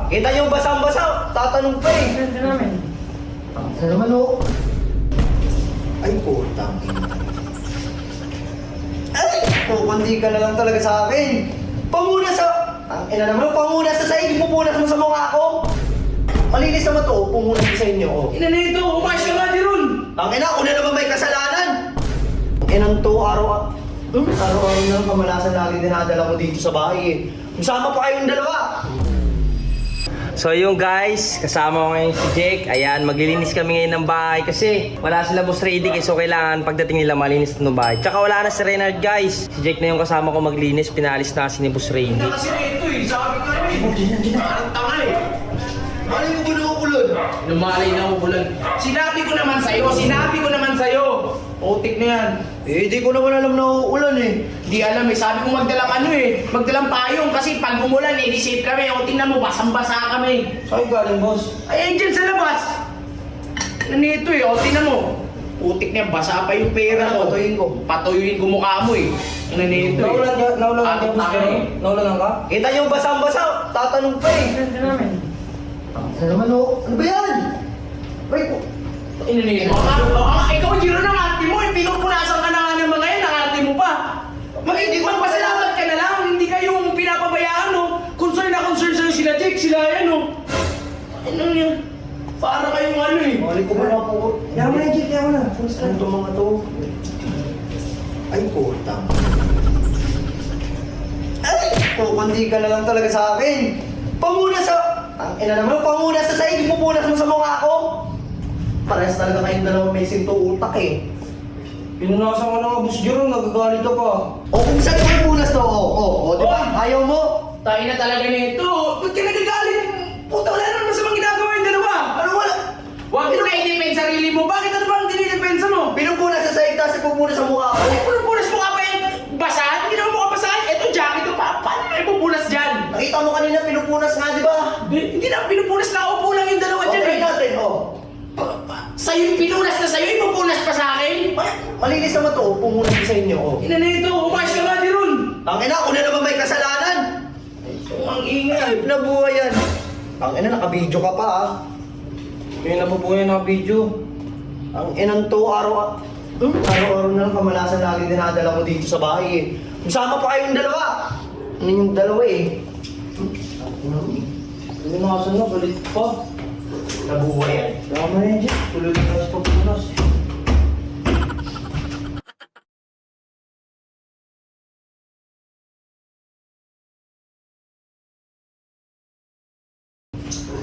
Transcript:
Kita niyo basang-basa, tatanong pa eh. Ganda namin. Ano naman o? Ay, putang ina. Ay, kukundi ka na lang talaga sa akin. Pangunas sa... Ang ina naman, pangunas sa sa'yo, pupunas mo sa mukha ko. Malinis naman to, pupunas ko sa inyo. Oh. Ina na ito, umayos ka nga di ron. Ang ina, ako na naman may kasalanan. Ang inang to, araw-araw na pamalasan lagi dinadala ko dito sa bahay eh. Masama pa kayong dalawa. So yung guys, kasama ko ngayon si Jake. Ayan, maglilinis kami ngayon ng bahay kasi wala sila boss ready so kailangan pagdating nila malinis ng bahay. Tsaka wala na si Reynard guys. Si Jake na yung kasama ko maglinis, pinalis na kasi ni boss ready. Kasi ito eh, sabi ka eh. Parang tanga eh. Malay mo ba nakukulod? Lumalay na ulan. Sinabi ko naman sa'yo. Otik na yan. Eh, di ko naman alam na uulan eh. Di alam eh, sabi ko magdalang payong kasi pag umulan eh, di safe kami. O tingnan mo, basang-basa kami. Saan galing, boss? Ay, dyan sa labas. Nandito eh, o tingnan mo. Utik na yan, basa pa yung pera ko. Patuyuin ko mukha mo eh. Nandito eh. Naulan ka, boss? Naulan ka? Kita niyo basang-basa, tatanong pa eh. Ganda namin. Ano naman o? Ano ba yan? Ay, Inanito. Ikaw, Jiro, ng ate mo. Pinupunasan ka na nga ng mga yan, ang ate mo pa. Magpasalamat ka na lang. Hindi ka yung pinapabayaan, no? Concern na concern sa'yo sila Jake, sila yan, no? Ano yun? Para kayong ano eh. mali ko ba na po? Yaman na, Jake, yaman na. Ano itong mga to? Ay, putang. Ay, kukundi ka na lang talaga sa akin. Pangunas sa... Ang ina naman, pangunas sa sa'yo, pupunas mo sa mukha ko. Parehas talaga kayong dalawa may sinto utak eh. Pinunasan ka na nga boss Jero, nagagalit ka pa. O kung saan mo punas to, di ba? Ayaw mo? Tayo na talaga nito. Ba't ka nagagalit? Puta, wala naman masamang ginagawa yung dalawa. Ano wala? Huwag mo na i-defend sarili mo. Bakit ano bang dinidepensa mo? Pinupunas sa sa'yo, tapos pupunas sa mukha ko. Ay, punas mo ka pa yung basahan? Hindi naman mo ka basahan. Eto, jacket to pa. Paano may pupunas dyan? Nakita mo kanina, pinupunas nga, di ba? Hindi na, pinupunas na upo lang yung dalawa dyan Okay eh. natin, Sa'yo, pinunas na sa'yo, ipupunas pa sa akin. Malinis naman to, pupunas ko sa inyo, Ina na ito, umayos ka nga di ron. Ang ina, ako na naman may kasalanan. Ang ingay. Ay, nabuhay yan. Ang ina, nakabidyo ka pa ah. Yung nabubuhay na video. Ang inang to, araw-araw na lang pamalasan lagi dinadala ko dito sa bahay eh. Masama pa kayong dalawa. Ano yung dalawa eh? Pinunasan na, galit pa. Nabuhay yan. Yaman na yun Jake, tuloy ka na sa pagpunas.